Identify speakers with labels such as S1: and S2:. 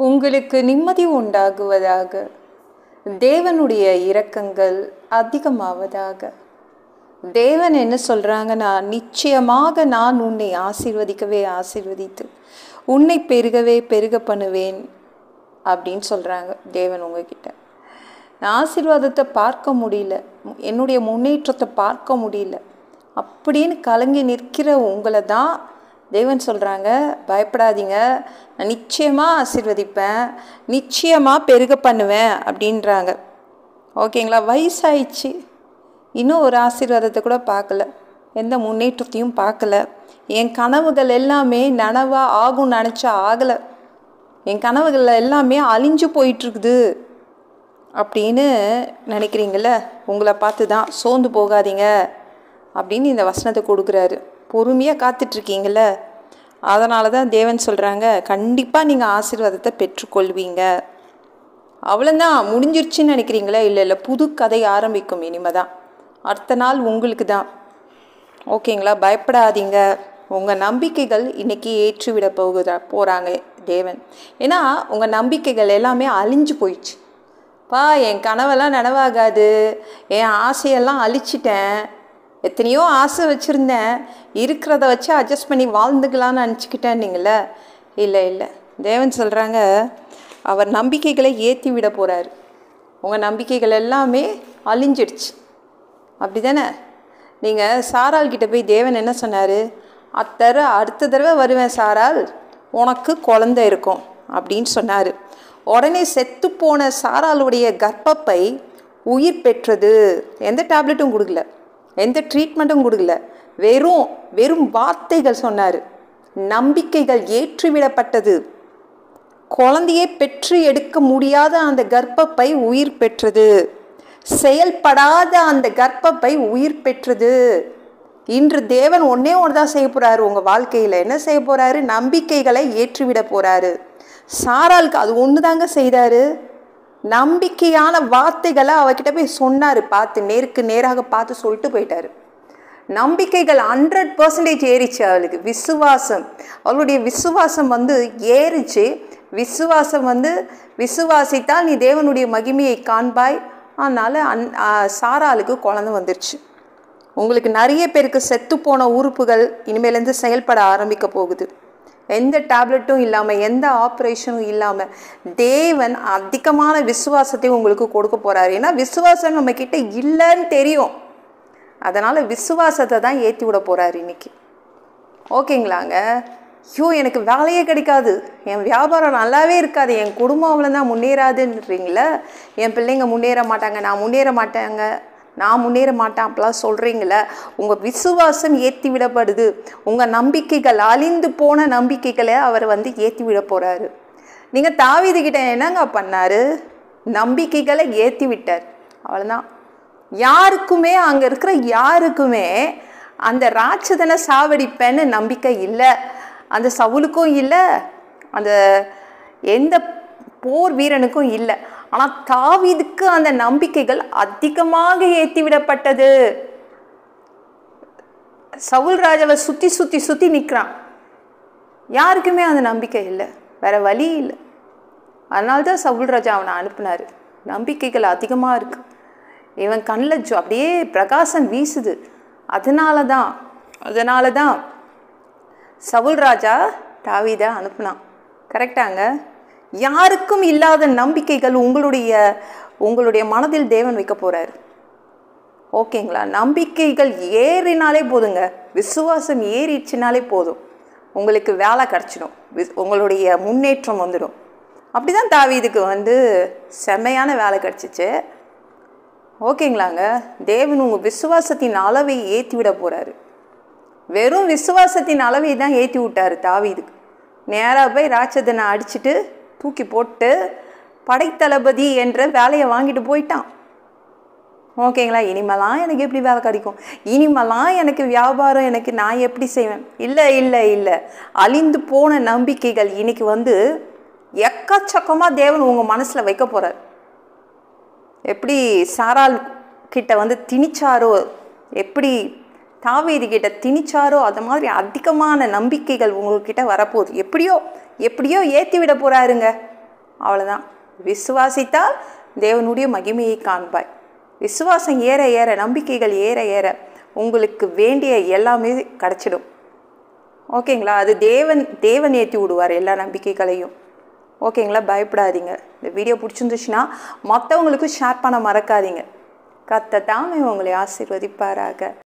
S1: உங்களுக்கு நிம்மதி உண்டாகுவதாக. தேவனுடைய இரக்கங்கள் அதிகமாவதாக. தேவன் என்ன சொல்கிறாங்கன்னா, நிச்சயமாக நான் உன்னை ஆசீர்வதிக்கவே ஆசீர்வதித்து உன்னை பெருகவே பெருக பண்ணுவேன் அப்படின்னு சொல்கிறாங்க தேவன் உங்ககிட்ட. நான் ஆசீர்வாதத்தை பார்க்க முடியல, என்னுடைய முன்னேற்றத்தை பார்க்க முடியல அப்படின்னு கலங்கி நிற்கிற உங்களை தான் தேவன் சொல்கிறாங்க, பயப்படாதீங்க, நான் நிச்சயமாக ஆசீர்வதிப்பேன், நிச்சயமாக பெருக பண்ணுவேன் அப்படின்றாங்க. ஓகேங்களா? வயசாயிடுச்சு, இன்னும் ஒரு ஆசீர்வாதத்தை கூட பார்க்கல, எந்த முன்னேற்றத்தையும் பார்க்கல, என் கனவுகள் எல்லாமே நனவாக ஆகும்னு நினச்சா ஆகலை, என் கனவுகள் எல்லாமே அழிஞ்சு போயிட்டுருக்குது அப்படின்னு நினைக்கிறீங்கள, உங்களை பார்த்து தான். சோர்ந்து போகாதீங்க அப்படின்னு இந்த வசனத்தை கொடுக்குறாரு. பொறுமையாக காத்துட்ருக்கீங்கள, அதனால தான் தேவன் சொல்கிறாங்க, கண்டிப்பாக நீங்கள் ஆசீர்வாதத்தை பெற்றுக்கொள்வீங்க. அவ்வளோதான், முடிஞ்சிருச்சுன்னு நினைக்கிறீங்களா? இல்லை, புது கதை ஆரம்பிக்கும். இனிமே தான் அடுத்த நாள் உங்களுக்கு தான். ஓகேங்களா? பயப்படாதீங்க. உங்கள் நம்பிக்கைகள் இன்றைக்கி ஏற்றிவிட போகிறாங்க தேவன். ஏன்னா உங்கள் நம்பிக்கைகள் எல்லாமே அழிஞ்சு போயிடுச்சு. என் கனவெல்லாம் நனவாகாது, என் ஆசையெல்லாம் அழிச்சிட்டேன், எத்தனையோ ஆசை வச்சுருந்தேன், இருக்கிறத வச்சு அட்ஜஸ்ட் பண்ணி வாழ்ந்துக்கலான்னு நினச்சிக்கிட்டேன். நீங்கள இல்லை, தேவன் சொல்கிறாங்க, அவர் நம்பிக்கைகளை ஏற்றி விட போகிறாரு. உங்கள் நம்பிக்கைகள் எல்லாமே அழிஞ்சிடுச்சு. அப்படி தானே? நீங்கள் சாராள்கிட்ட போய் தேவன் என்ன சொன்னார்? அடுத்த தடவை வருவேன் சாராள், உனக்கு குழந்தை இருக்கும் அப்படின்னு சொன்னார். உடனே செத்துப்போன சாராளுடைய கர்ப்பப்பை உயிர் பெற்றது. எந்த டேப்லெட்டும் கொடுக்கல, எந்த ட்ரீட்மெண்ட்டும் கொடுக்கல, வெறும் வார்த்தைகள் சொன்னார். நம்பிக்கைகள் ஏற்றிவிடப்பட்டது. குழந்தையை பெற்று எடுக்க முடியாத அந்த கர்ப்பப்பை உயிர் பெற்றது. செயல்படாத அந்த கர்ப்பப்பை உயிர் பெற்றது. இன்று தேவன் ஒன்றே ஒன்று தான் செய்ய போகிறாரு உங்கள் வாழ்க்கையில். என்ன செய்ய போகிறாரு? நம்பிக்கைகளை ஏற்றிவிட போகிறாரு. சாராளுக்கு அது ஒன்று தாங்க செய்தார். நம்பிக்கையான வார்த்தைகளை அவகிட்ட போய் சொன்னார். நேருக்கு நேராக பார்த்து சொல்லிட்டு போயிட்டார். நம்பிக்கைகள் 100% ஏறிச்சு அவளுக்கு. விசுவாசம், அவளுடைய விசுவாசம் ஏறிச்சு. விசுவாசம் விசுவாசித்தால் நீ தேவனுடைய மகிமையை காண்பாய். அதனால் சாராளுக்கு குழந்தை வந்துருச்சு. உங்களுக்கு நிறைய பேருக்கு செத்து போன உறுப்புகள் இனிமேலேருந்து செயல்பட ஆரம்பிக்க போகுது. எந்த டேப்லெட்டும் இல்லாமல், எந்த ஆப்ரேஷனும் இல்லாமல் தேவன் அதிகமான விசுவாசத்தை உங்களுக்கு கொடுக்க போகிறாரு. ஏன்னா விசுவாசம் நம்மக்கிட்ட இல்லைன்னு தெரியும். அதனால் விசுவாசத்தை தான் ஏற்றி விட போகிறாரு இன்னைக்கு. ஓகேங்களாங்க? எனக்கு வேலையே கிடைக்காது, என் வியாபாரம் நல்லாவே இருக்காது, என் குடும்பம் அவ்வளோதான் முன்னேறாதுன்றீங்களே, என் பிள்ளைங்க முன்னேற மாட்டாங்க, நான் முன்னேற மாட்டேன் அப்படிலாம் சொல்கிறீங்களே, உங்கள் விசுவாசம் ஏற்றி விடப்படுது. உங்கள் நம்பிக்கைகள், அழிந்து போன நம்பிக்கைகளை அவர் ஏற்றி விட போகிறாரு. நீங்கள் தாவீதுகிட்ட என்னங்க பண்ணார்? நம்பிக்கைகளை ஏற்றி விட்டார். அவ்வளோதான். யாருக்குமே, அங்கே இருக்கிற யாருக்குமே அந்த ராட்சதனை சாவடிப்பேன்னு நம்பிக்கை இல்லை. அந்த சவுலுக்கும் இல்லை, அந்த எந்த போர் வீரனுக்கும் இல்லை. ஆனால் தாவீதுக்கு அந்த நம்பிக்கைகள் அதிகமாக ஏற்றி விடப்பட்டது. சவுல் ராஜாவை சுற்றி நிற்கிறான். யாருக்குமே அந்த நம்பிக்கை இல்லை, வேற வழி இல்லை. அதனால்தான் சவுல் ராஜா அவனை அனுப்புனார். நம்பிக்கைகள் அதிகமாக இருக்கு, இவன் கண்ணில் அப்படியே பிரகாசம் வீசுது. அதனால தான் சவுல் ராஜா தாவீதை அனுப்புனான். கரெக்டாங்க? யாருக்கும் இல்லாத நம்பிக்கைகள் உங்களுடைய மனதில் தேவன் வைக்க போகிறார். ஓகேங்களா? நம்பிக்கைகள் ஏறினாலே போதுங்க, விசுவாசம் ஏறிடுச்சுனாலே போதும், உங்களுக்கு வேலை கிடச்சிடும், உங்களுடைய முன்னேற்றம் வந்துடும். அப்படி தான் தாவீதுக்கு செம்மையான வேலை கிடச்சிச்சு. ஓகேங்களாங்க? தேவன் உங்கள் விசுவாசத்தின் அளவை ஏற்றி விட போகிறாரு. வெறும் விசுவாசத்தின் அளவை தான் ஏற்றி விட்டார் தாவீதுக்கு. நேராக போய் ராட்சதனை அடிச்சுட்டு தூக்கி போட்டு படைத்தளபதி என்ற வேலையை வாங்கிட்டு போயிட்டான். ஓகேங்களா? இனிமேலாம் எனக்கு எப்படி வேலை கிடைக்கும், இனிமேலாம் எனக்கு வியாபாரம், நான் எப்படி செய்வேன்? இல்லை, அழிந்து போன நம்பிக்கைகள் இன்னைக்கு எக்கச்சக்கமாக தேவன் உங்கள் மனசில் வைக்க போகிறார். எப்படி சாராள் கிட்ட திணிச்சாரோ, எப்படி தாவீது கிட்ட திணிச்சாரோ, அது மாதிரி அதிகமான நம்பிக்கைகள் உங்கள்கிட்ட வரப்போகுது. எப்படியோ ஏற்றி விட போகிறாருங்க. அவ்வளோதான். விசுவாசித்தால் தேவனுடைய மகிமையை காண்பாய். விசுவாசம் ஏற ஏற, நம்பிக்கைகள் ஏற ஏற உங்களுக்கு வேண்டிய எல்லாமே கிடச்சிடும். ஓகேங்களா? அது தேவன் ஏற்றி விடுவார் எல்லா நம்பிக்கைகளையும். ஓகேங்களா? பயப்படாதீங்க. இந்த வீடியோ பிடிச்சிருந்துச்சுன்னா மற்றவங்களுக்கும் ஷேர் பண்ண மறக்காதீங்க. கர்த்தர் தாமே உங்களை ஆசீர்வதிப்பாராக.